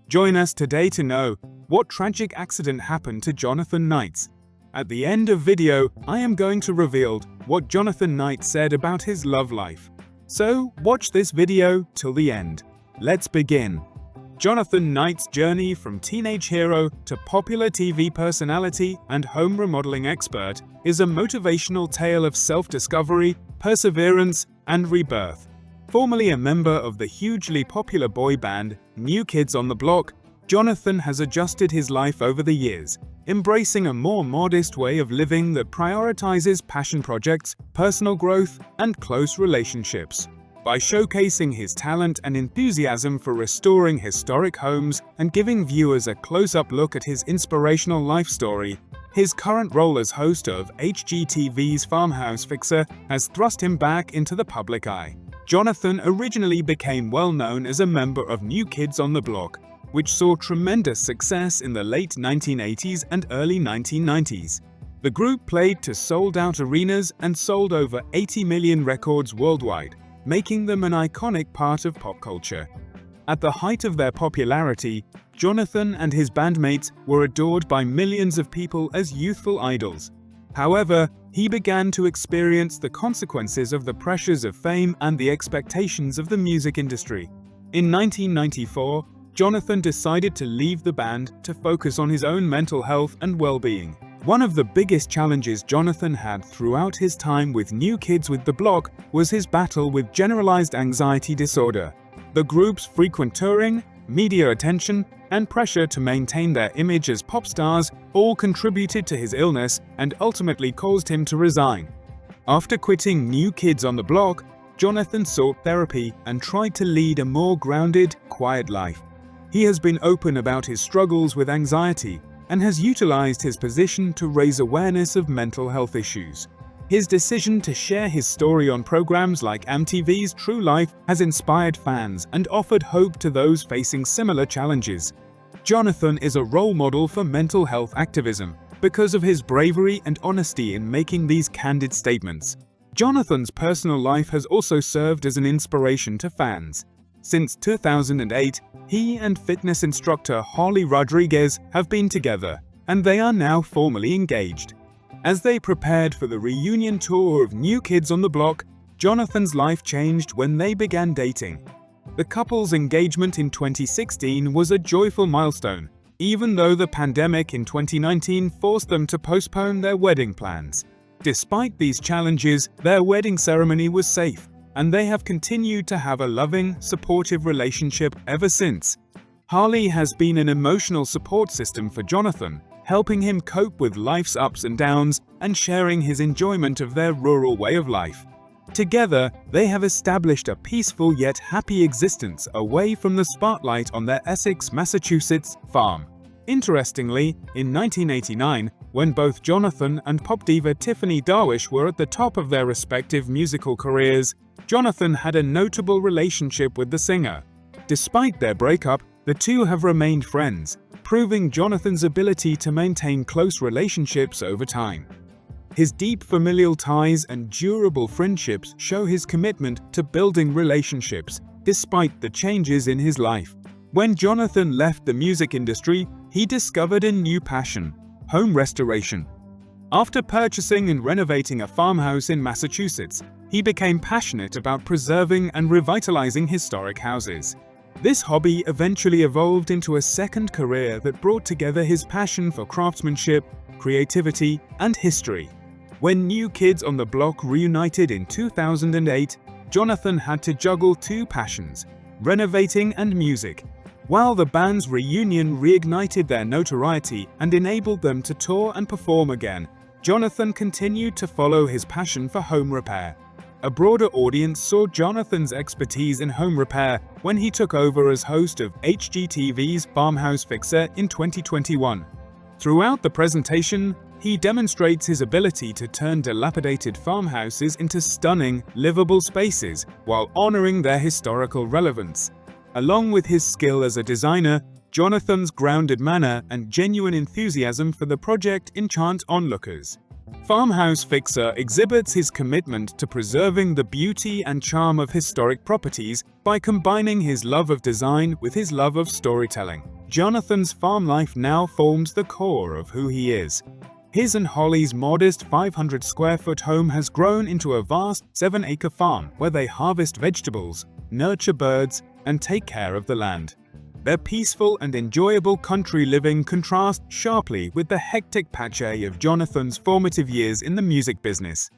Join us today to know what tragic accident happened to Jonathan Knights. At the end of video, I am going to reveal what Jonathan Knights said about his love life. So, watch this video till the end. Let's begin. Jonathan Knights' journey from teenage hero to popular TV personality and home remodeling expert is a motivational tale of self-discovery, perseverance, and rebirth. Formerly a member of the hugely popular boy band New Kids on the Block, Jonathan has adjusted his life over the years, embracing a more modest way of living that prioritizes passion projects, personal growth, and close relationships. By showcasing his talent and enthusiasm for restoring historic homes and giving viewers a close-up look at his inspirational life story, his current role as host of HGTV's Farmhouse fixer has thrust him back into the public eye. Jonathan originally became well known as a member of New Kids on the Block, which saw tremendous success in the late 1980s and early 1990s. The group played to sold-out arenas and sold over 80 million records worldwide, making them an iconic part of pop culture. At the height of their popularity, Jonathan and his bandmates were adored by millions of people as youthful idols. However, he began to experience the consequences of the pressures of fame and the expectations of the music industry. In 1994, Jonathan decided to leave the band to focus on his own mental health and well-being. One of the biggest challenges Jonathan had throughout his time with New Kids with the Block was his battle with generalized anxiety disorder. The group's frequent touring, media attention, and pressure to maintain their image as pop stars all contributed to his illness and ultimately caused him to resign. After quitting New Kids on the Block, Jonathan sought therapy and tried to lead a more grounded, quiet life. He has been open about his struggles with anxiety and has utilized his position to raise awareness of mental health issues. His decision to share his story on programs like MTV's True Life has inspired fans and offered hope to those facing similar challenges. Jonathan is a role model for mental health activism because of his bravery and honesty in making these candid statements. Jonathan's personal life has also served as an inspiration to fans. Since 2008, he and fitness instructor Harley Rodriguez have been together, and they are now formally engaged. As they prepared for the reunion tour of New Kids on the Block, Jonathan's life changed when they began dating. The couple's engagement in 2016 was a joyful milestone, even though the pandemic in 2019 forced them to postpone their wedding plans. Despite these challenges, their wedding ceremony was safe, and they have continued to have a loving, supportive relationship ever since. Harley has been an emotional support system for Jonathan, helping him cope with life's ups and downs and sharing his enjoyment of their rural way of life. Together, they have established a peaceful yet happy existence away from the spotlight on their Essex, Massachusetts farm. Interestingly, in 1989, when both Jonathan and pop diva Tiffany Darwish were at the top of their respective musical careers, Jonathan had a notable relationship with the singer. Despite their breakup, the two have remained friends, proving Jonathan's ability to maintain close relationships over time. His deep familial ties and durable friendships show his commitment to building relationships, despite the changes in his life. When Jonathan left the music industry, he discovered a new passion: home restoration. After purchasing and renovating a farmhouse in Massachusetts, he became passionate about preserving and revitalizing historic houses. This hobby eventually evolved into a second career that brought together his passion for craftsmanship, creativity, and history. When New Kids on the Block reunited in 2008, Jonathan had to juggle two passions: renovating and music. While the band's reunion reignited their notoriety and enabled them to tour and perform again, Jonathan continued to follow his passion for home repair. A broader audience saw Jonathan's expertise in home repair when he took over as host of HGTV's Farmhouse Fixer in 2021. Throughout the presentation, he demonstrates his ability to turn dilapidated farmhouses into stunning, livable spaces while honoring their historical relevance. Along with his skill as a designer, Jonathan's grounded manner and genuine enthusiasm for the project enchant onlookers. Farmhouse Fixer exhibits his commitment to preserving the beauty and charm of historic properties by combining his love of design with his love of storytelling. Jonathan's farm life now forms the core of who he is. His and Holly's modest 500-square-foot home has grown into a vast 7-acre farm where they harvest vegetables, nurture birds, and take care of the land. Their peaceful and enjoyable country living contrasts sharply with the hectic pace of Jonathan's formative years in the music business.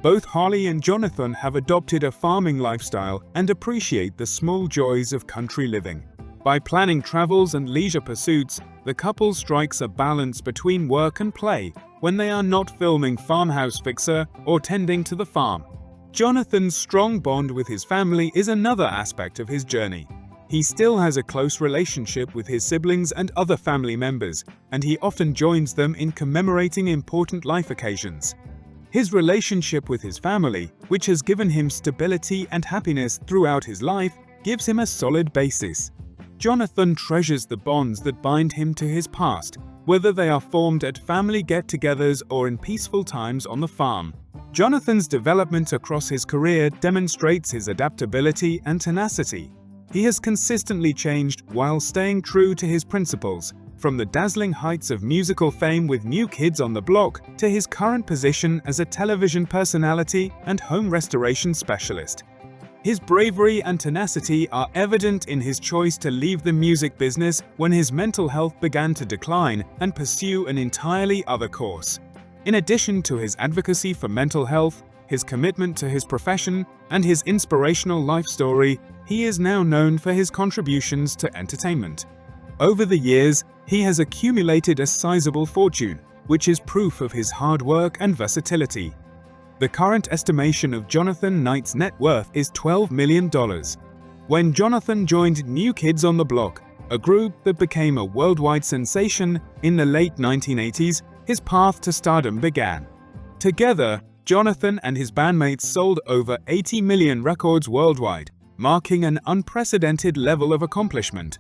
Both Harley and Jonathan have adopted a farming lifestyle and appreciate the small joys of country living. By planning travels and leisure pursuits, the couple strikes a balance between work and play when they are not filming Farmhouse Fixer or tending to the farm. Jonathan's strong bond with his family is another aspect of his journey. He still has a close relationship with his siblings and other family members, and he often joins them in commemorating important life occasions. His relationship with his family, which has given him stability and happiness throughout his life, gives him a solid basis. Jonathan treasures the bonds that bind him to his past, whether they are formed at family get-togethers or in peaceful times on the farm. Jonathan's development across his career demonstrates his adaptability and tenacity. He has consistently changed while staying true to his principles, from the dazzling heights of musical fame with New Kids on the Block to his current position as a television personality and home restoration specialist. His bravery and tenacity are evident in his choice to leave the music business when his mental health began to decline and pursue an entirely other course. In addition to his advocacy for mental health, his commitment to his profession, and his inspirational life story, he is now known for his contributions to entertainment. Over the years, he has accumulated a sizable fortune, which is proof of his hard work and versatility. The current estimation of Jonathan Knight's net worth is $12 million. When Jonathan joined New Kids on the Block, a group that became a worldwide sensation in the late 1980s, his path to stardom began. Together, Jonathan and his bandmates sold over 80 million records worldwide, marking an unprecedented level of accomplishment.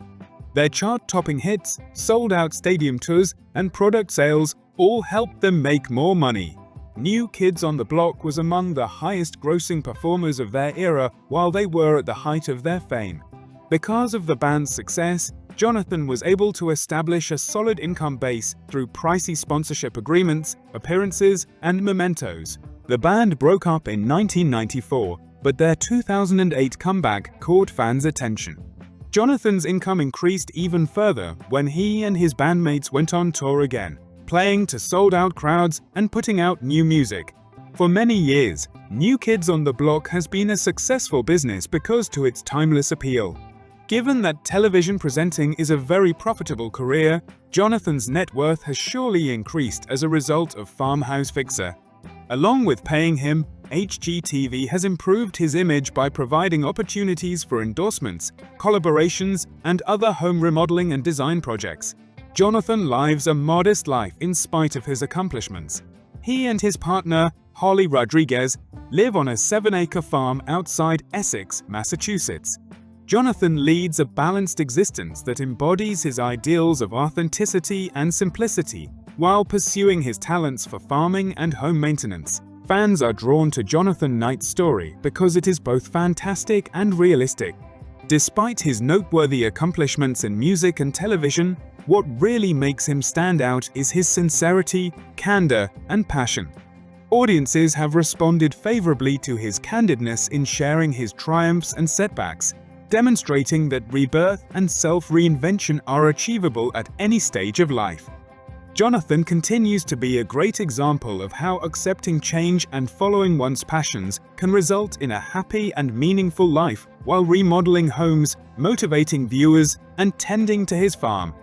Their chart-topping hits, sold-out stadium tours, and product sales all helped them make more money. New Kids on the Block was among the highest-grossing performers of their era while they were at the height of their fame. Because of the band's success, Jonathan was able to establish a solid income base through pricey sponsorship agreements, appearances, and mementos. The band broke up in 1994, but their 2008 comeback caught fans' attention. Jonathan's income increased even further when he and his bandmates went on tour again, playing to sold-out crowds and putting out new music. For many years, New Kids on the Block has been a successful business because of its timeless appeal. Given that television presenting is a very profitable career, Jonathan's net worth has surely increased as a result of Farmhouse Fixer. Along with paying him, HGTV has improved his image by providing opportunities for endorsements, collaborations, and other home remodeling and design projects. Jonathan lives a modest life in spite of his accomplishments. He and his partner, Harley Rodriguez, live on a 7-acre farm outside Essex, Massachusetts. Jonathan leads a balanced existence that embodies his ideals of authenticity and simplicity, while pursuing his talents for farming and home maintenance. Fans are drawn to Jonathan Knight's story because it is both fantastic and realistic. Despite his noteworthy accomplishments in music and television, what really makes him stand out is his sincerity, candor, and passion. Audiences have responded favorably to his candidness in sharing his triumphs and setbacks, demonstrating that rebirth and self-reinvention are achievable at any stage of life. Jonathan continues to be a great example of how accepting change and following one's passions can result in a happy and meaningful life while remodeling homes, motivating viewers, and tending to his farm.